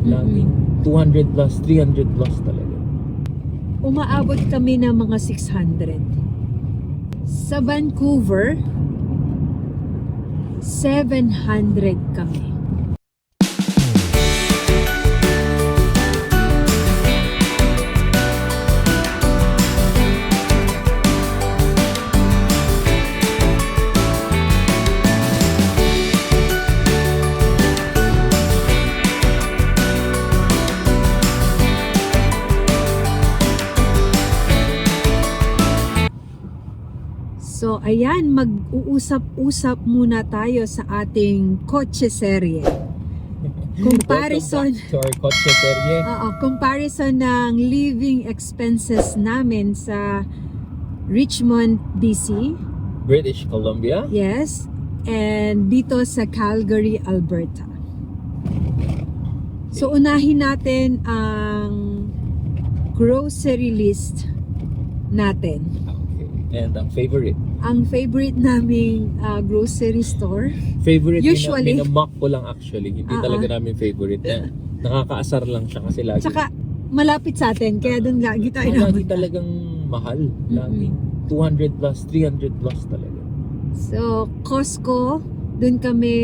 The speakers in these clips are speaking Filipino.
Laging 200 plus, 300 plus talaga. Umaabot kami ng mga 600. Sa Vancouver, 700 kami. So, ayan, mag-uusap-usap muna tayo sa ating kotse serye. Comparison, Welcome back to our kotse serye. comparison ng living expenses namin sa Richmond, BC, British Columbia. yes, and dito sa Calgary, Alberta. So, unahin natin ang grocery list natin. Okay. And ang favorite. Ang favorite naming grocery store. Favorite Usually. minamock ko lang actually. Hindi talaga namin favorite. Nakakaasar lang siya kasi lagi. Tsaka malapit sa atin, kaya doon lagi tayo lagi naman. talagang mahal. Lagi. 200 plus, 300 plus talaga. So, Costco, doon kami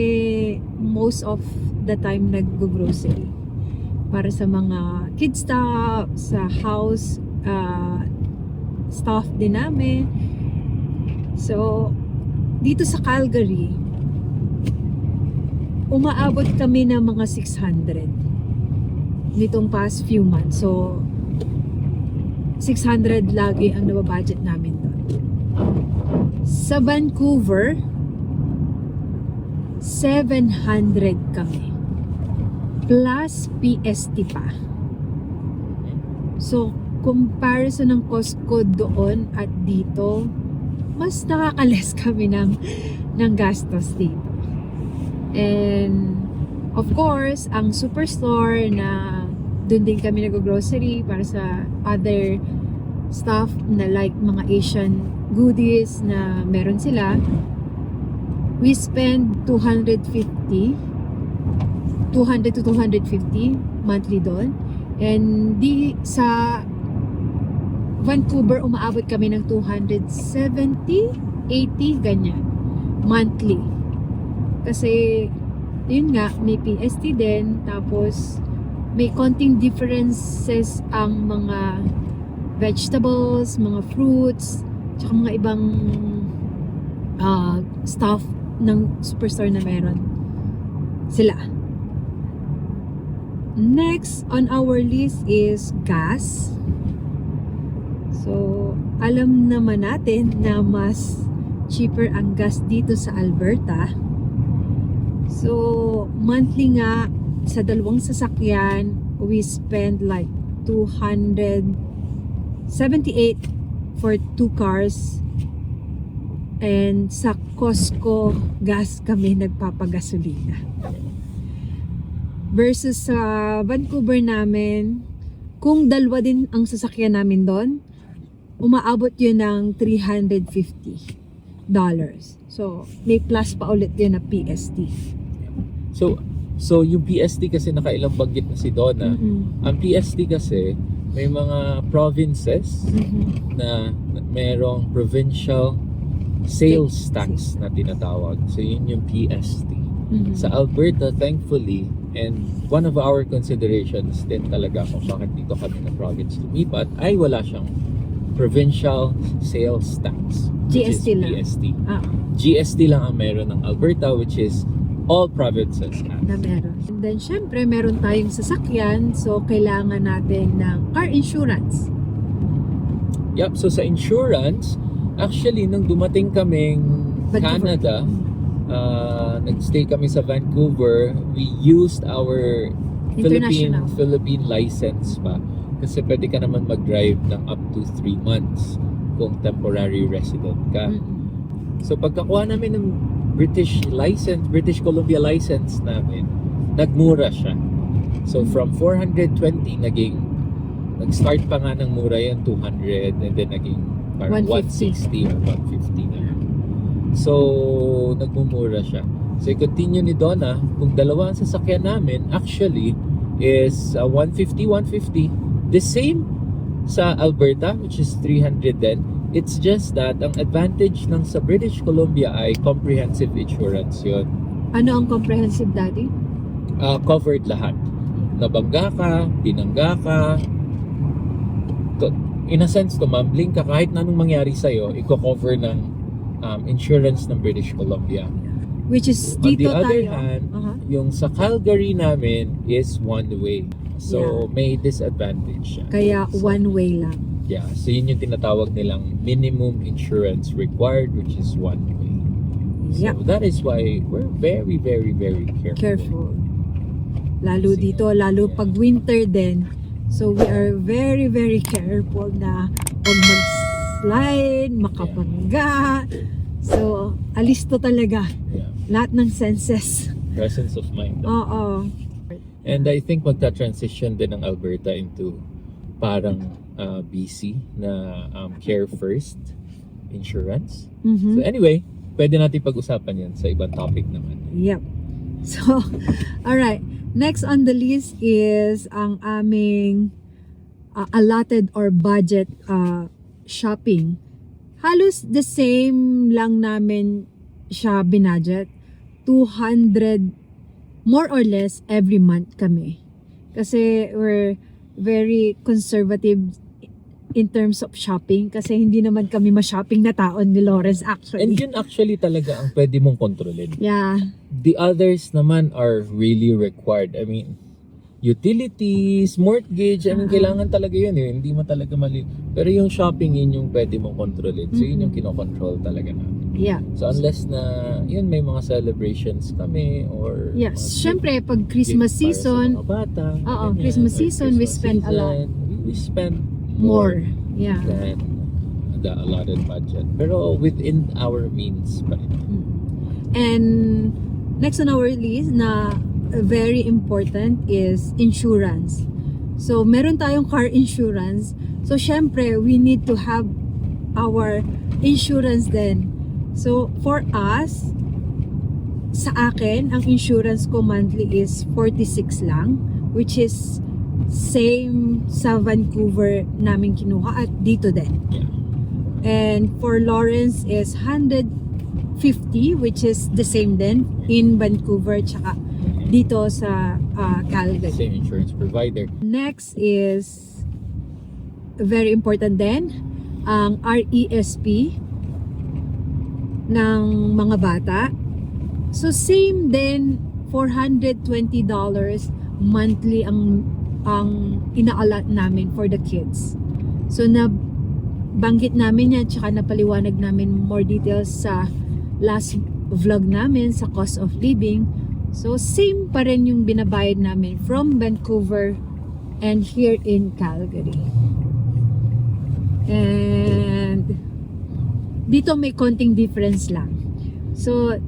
most of the time nag-grocery. Para sa mga kids stuff, sa house stuff din namin. So, dito sa Calgary, umaabot kami ng mga 600 nitong past few months. So, 600 lagi ang nababudget namin doon. Sa Vancouver, 700 kami. Plus PST pa. So, comparison ng Costco doon at dito, mas nakakales kami ng gastos dito. And of course, ang superstore na doon din kami nag-grocery para sa other stuff na like mga Asian goodies na meron sila, we spend 200 to 250 monthly doon. And di sa Vancouver, umaabot kami ng 270, 80, ganyan. Monthly. Kasi, yun nga, may PST din. Tapos, may konting differences ang mga vegetables, mga fruits, tsaka mga ibang stuff ng superstore na meron sila. Next on our list is gas. So, alam naman natin na mas cheaper ang gas dito sa Alberta. So, monthly nga, sa dalawang sasakyan, we spend like 278 for 2 cars. And sa Costco, gas kami nagpapagasolina. Versus sa Vancouver namin, kung dalawa din ang sasakyan namin doon, umaabot yun ng $350. So, may plus pa ulit yun na PST. So yung PST kasi nakailang banggit na si Donna. Ang PST kasi may mga provinces na merong provincial sales tax na tinatawag. So yun yung PST. Sa Alberta, thankfully, and one of our considerations din talaga kung bakit dito kami na province lumipat, ay wala siyang provincial sales tax, GST lang. PST. GST lang ang meron ng Alberta, which is all provinces have. Na meron. And then, syempre, meron tayong sasakyan, so kailangan natin ng car insurance. Yep, so sa insurance, actually, nung dumating kaming Vancouver. Canada, nagstay kami sa Vancouver, we used our International. Philippine license pa. Kasi pwede ka naman mag-drive ng up to 3 months kung temporary resident ka. So pagkakuha namin ng British Columbia license namin, nagmura siya. So from 420 nag-start pa nga ng mura yan, 200, and then naging parang 160 or 150 na. So nagmumura siya. So i-continue ni Donna, kung dalawa ang sasakyan namin, actually is 150. The same sa Alberta, which is 300 din. It's just that ang advantage ng sa British Columbia ay comprehensive insurance yun. Ano ang comprehensive, Daddy? Covered lahat. Nabangga ka, binangga ka, in a sense, tumambling ka, kahit na anong mangyari sa'yo, i-cover ng insurance ng British Columbia. Which is On the dito other tayo. hand, Aha. yung sa Calgary namin is one way. So, may disadvantage siya. Kaya So, one way lang. yeah, so yun yung tinatawag nilang minimum insurance required, which is one way. Yeah. So, that is why we're very, very, very careful. Careful. Lalo Kasi dito, lalo pag winter din. So we are very, very careful na huwag mag-slide, makapangga. So, alisto talaga. Yeah. Lahat ng senses. Presence of mind. Oo. And I think magta-transition din ang Alberta into parang BC na care first insurance. So Mhm. anyway, pwede natin pag-usapan yan sa ibang topic naman. Yep. So, alright. Next on the list is ang aming allotted or budget shopping. Halos the same lang namin siya binudget. 200 more or less every month kami. Kasi we're very conservative in terms of shopping kasi hindi naman kami ma-shopping na taon ni Lawrence And actually. yun actually talaga ang pwede mong kontrolin. Yeah. The others naman are really required. I mean, utilities, mortgage, I mean, kailangan talaga yun eh. Hindi mo talaga mali. Pero yung shopping, yun yung pwede mong kontrolin. So yun yung kinokontrol talaga namin. Yeah. So unless na, yun, may mga celebrations kami or Yes, mga syempre pag Christmas gift para sa season, mga bata, Oo, ganyan, Christmas or season, we spend a lot. We spend more. Yeah. than the allotted budget. Pero within our means pa rin. And next on our list na very important is insurance. So meron tayong car insurance. So syempre we need to have our insurance then. So for us, sa akin, ang insurance ko monthly is 46 lang, which is same sa Vancouver namin kinuha at dito din. Yeah. And for Lawrence is 150, which is the same din in Vancouver tsaka dito sa Calgary. Same insurance provider. Next is very important din ang RESP ng mga bata. So same din, $420 monthly ang inaalat namin for the kids. So na banggit namin yan tsaka napaliwanag namin more details sa last vlog namin sa cost of living. So same pa rin yung binabayad namin from Vancouver and here in Calgary. And dito may konting difference lang. So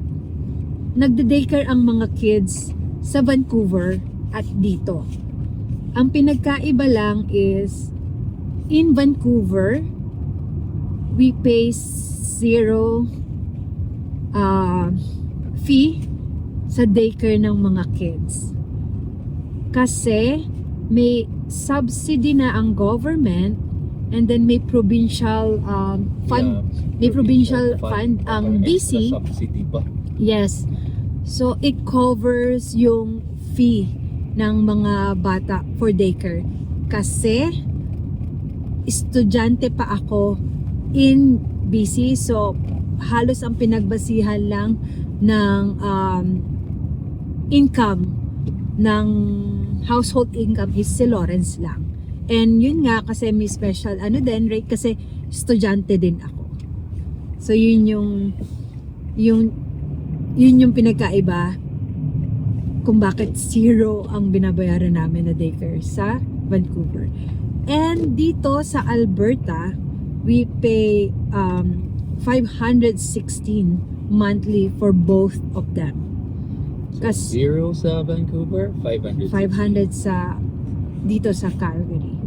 nagde-daycare ang mga kids sa Vancouver at dito. Ang pinagkaiba lang is in Vancouver we pay zero fee sa daycare ng mga kids. Kasi may subsidy na ang government and then may provincial fund. Yeah, May provincial fund ang Parang BC. extra subsidy pa. Yes. So it covers yung fee ng mga bata for daycare. Kasi estudyante pa ako in BC, so halos ang pinagbasihan lang ng income ng household income is si Lawrence lang. And yun nga kasi may special rate kasi estudyante din ako. So yun yung pinagkaiba kung bakit zero ang binabayaran namin na daycare sa Vancouver. And dito sa Alberta, we pay $516 monthly for both of them. So, zero sa Vancouver, 500. 500 sa dito sa Calgary.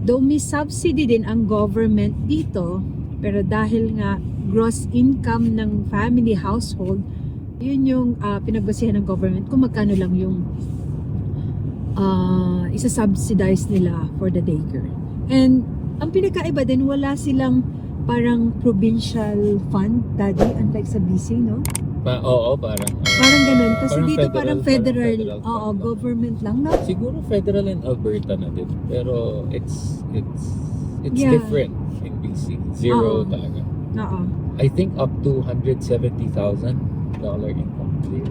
Though may subsidy din ang government dito, pero dahil nga gross income ng family household, yun yung pinagbasihan ng government kung magkano lang yung isa-subsidize nila for the daycare. And ang pinakaiba din, wala silang parang provincial fund, daddy, unlike sa BC, no? Oo, parang Parang ganun. Kasi Parang dito federal, parang parang federal, federal fund lang. government lang, no? siguro federal and Alberta na din. Pero it's Yeah. different in BC. Zero Oo. talaga. Oo. I think up to $170,000 income clear.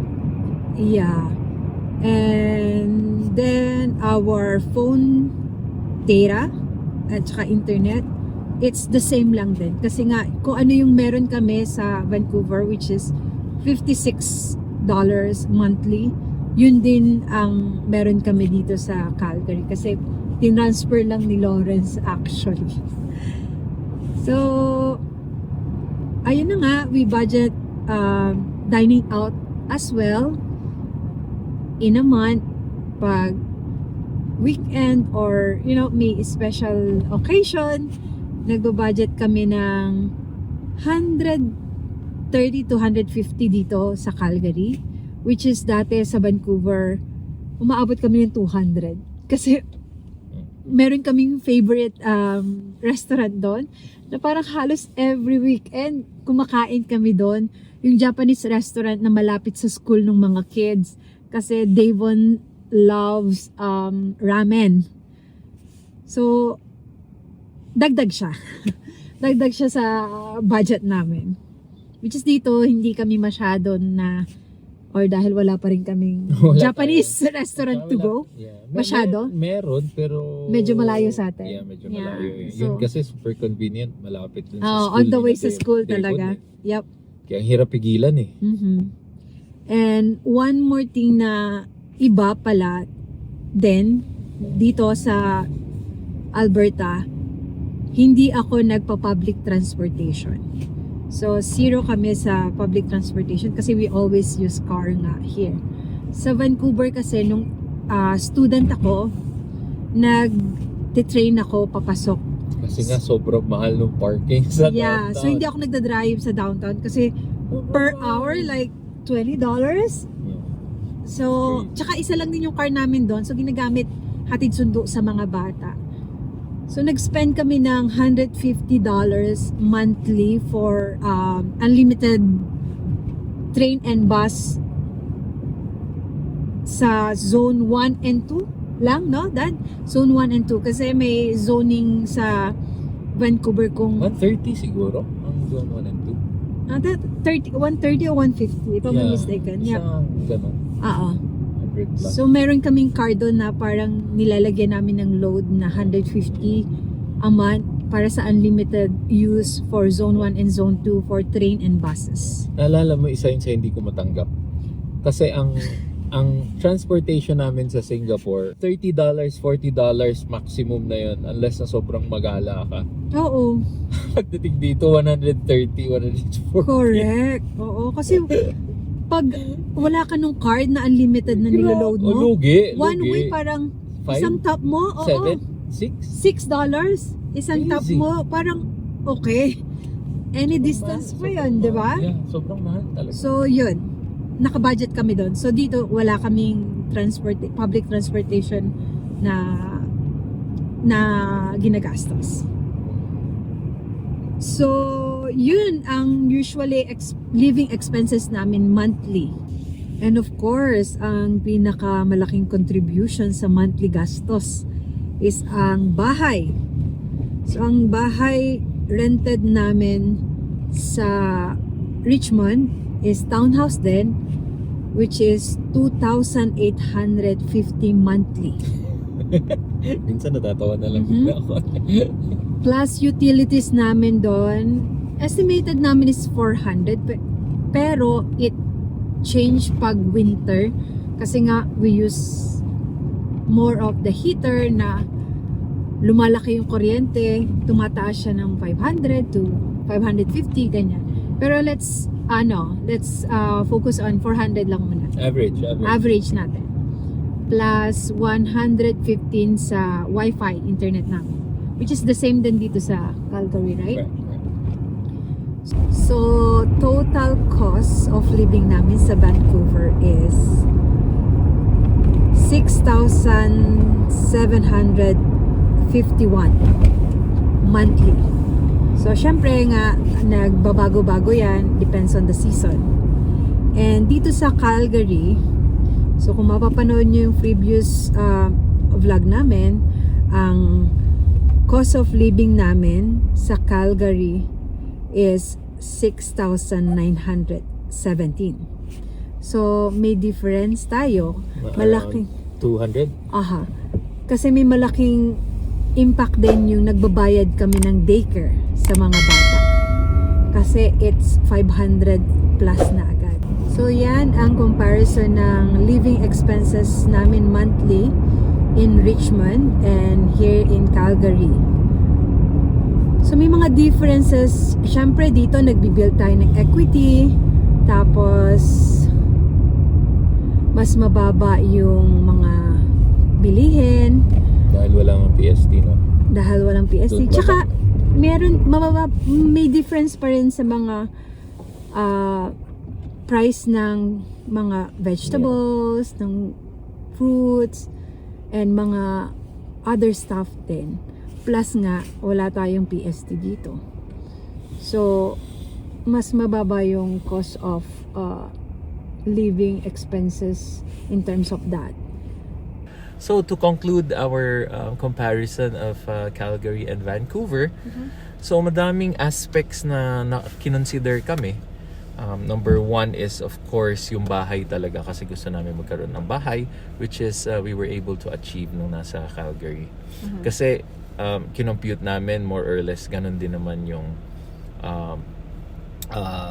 Yeah. And then our phone data at saka internet, it's the same lang din. Kasi nga, kung ano yung meron kami sa Vancouver, which is $56 monthly, yun din ang meron kami dito sa Calgary. Kasi tinransfer lang ni Lawrence actually. So, ayun na nga, we budget dining out as well in a month pag weekend or may special occasion, nagbo-budget kami ng 130 to 150 dito sa Calgary, which is dati sa Vancouver umaabot kami ng 200 kasi meron kaming favorite restaurant doon na parang halos every weekend kumakain kami doon, yung Japanese restaurant na malapit sa school ng mga kids kasi Davon loves ramen. So dagdag siya. Dagdag siya sa budget namin. Which is dito hindi kami masyado na, or dahil wala pa rin kaming Wala Japanese restaurant to go. Yeah. Masyado? Meron, pero Medyo malayo sa atin. Yeah, medyo Yeah. malayo. Yun So- kasi super convenient, malapit dun sa Oh, school. on the way nila, sa school Devon talaga. eh. Yep. Kaya ang hirap pigilan eh. And one more thing na iba pala din dito sa Alberta, hindi ako nagpa-public transportation. So, zero kami sa public transportation kasi we always use car nga here. Sa Vancouver kasi, nung student ako, nag-train ako papasok. Kasi nga sobrang mahal ng parking sa Yeah, downtown. so hindi ako nagda-drive sa downtown kasi per hour like $20. Yeah. So, tsaka isa lang din yung car namin doon. So, ginagamit hatid sundo sa mga bata. So, nag-spend kami ng $150 monthly for unlimited train and bus sa Zone 1 and 2 lang, no, Dad? Zone 1 and 2. Kasi may zoning sa Vancouver kung 130 siguro ang zone 1 and 130 o 150, if I'm not mistaken. Yeah. Isang ganun. Oo. 100 plus. So, meron kaming car doon na parang nilalagyan namin ng load na 150 a month para sa unlimited use for Zone 1 and Zone 2 for train and buses. Naalala mo isa yun sa hindi ko matanggap. Kasi ang transportation namin sa Singapore, $30, $40 maximum na yun unless na sobrang magala ka. Oo. Pagdating dito, 130, 140. Correct. Oo. Kasi pag wala ka nung card na unlimited na niloload mo, Lugi. one way parang isang top mo, oo. 7, 6. $6. Isang top Easy. mo, parang okay. Any distance pa yun, di ba? Yeah, sobrang mahal talaga. So, yun. Naka-budget kami doon. So, dito wala kaming public transportation na ginagastos. So, yun ang usually living expenses namin monthly. And of course, ang pinakamalaking contribution sa monthly gastos is ang bahay. So, ang bahay rented namin sa Richmond is townhouse din, which is 2,850 monthly. Minsan natatawa na lang Mhm. bigla ako. Plus utilities namin doon, estimated namin is 400, pero it changed pag winter kasi nga we use more of the heater na lumalaki yung kuryente, tumataas siya ng 500 to 550, ganyan. Pero let's focus on 400 lang muna. Average natin. Plus 115 sa Wi-Fi internet namin, which is the same din dito sa Calgary, right? So, total cost of living namin sa Vancouver is $6,000 6,751 monthly. So, syempre nga, nagbabago-bago yan. Depends on the season. And dito sa Calgary, so kung mapapanood nyo yung previous vlog namin, ang cost of living namin sa Calgary is 6,917. So, may difference tayo. Malaking 200? Aha. Kasi may malaking impact din yung nagbabayad kami ng daycare sa mga bata. Kasi it's 500 plus na agad. So yan ang comparison ng living expenses namin monthly in Richmond and here in Calgary. So may mga differences. Syempre dito nagbibuild tayo ng equity. Tapos mas mababa yung mga bilihin. Dahil walang PST, no? Dahil walang PST. Tsaka may difference pa rin sa mga price ng mga vegetables, ng fruits, and mga other stuff din. Plus nga, wala tayong PST dito. So, mas mababa yung cost of living expenses in terms of that. So to conclude our comparison of Calgary and Vancouver, so madaming aspects na kinonsider kami. Number one is of course yung bahay talaga, kasi gusto namin magkaroon ng bahay, which is we were able to achieve nung nasa Calgary. Kasi kinompute namin more or less ganun din naman yung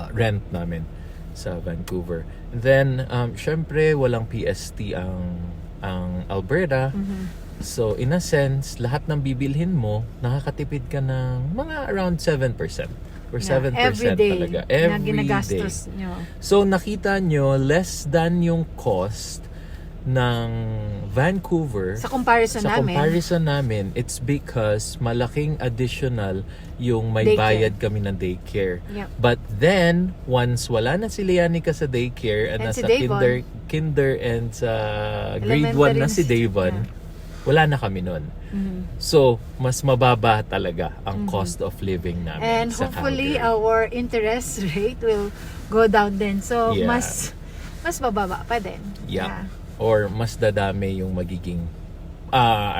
rent namin sa Vancouver. Then syempre walang PST ang Alberta. So in a sense, lahat ng bibilhin mo, nakakatipid ka ng mga around 7% or 7% every day talaga na every ginagastos day. nyo. So nakita nyo less than yung cost ng Vancouver Sa comparison sa namin, comparison namin. It's because malaking additional yung may Daycare. bayad kami ng daycare. Yep. But then, once wala na si Leanica sa daycare and And si nasa Davon. kinder and sa grade 1 na si Davon, wala na kami nun. So, mas mababa talaga ang cost of living namin and sa hopefully Calgary. our interest rate will go down din. So, Yeah. mas bababa pa din. Yeah. Or mas dadami yung magiging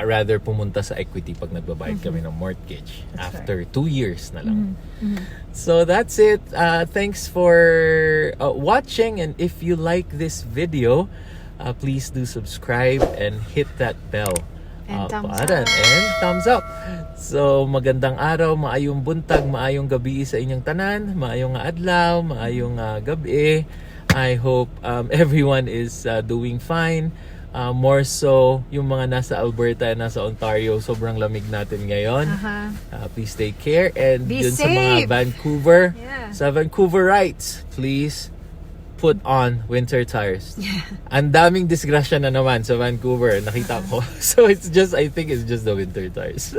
rather pumunta sa equity pag nagbabayad kami ng mortgage after 2 years na lang. So that's it. Thanks for watching, and if you like this video, please do subscribe and hit that bell And thumbs button up. and thumbs up. So magandang araw, maayong buntag, maayong gabi sa inyong tanan, maayong adlaw, maayong gabi. I hope everyone is doing fine. More so, yung mga nasa Alberta and nasa Ontario, sobrang lamig natin ngayon. Please take care. And Be dun sa mga safe. Vancouver, Yeah. sa Vancouverites, please put on winter tires. Ang daming disgrasya na naman sa Vancouver, nakita ko. So it's just, I think it's just the winter tires.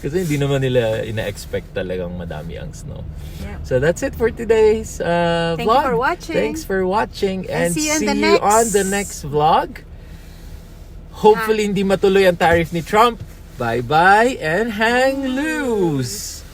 Kasi hindi naman nila ina-expect talagang madami ang snow. Yeah. So that's it for today's Thank you vlog. for watching. Thanks for watching, and see you see in the you next. on the next vlog. Hopefully hindi matuloy ang tariff ni Trump. Bye-bye and hang loose!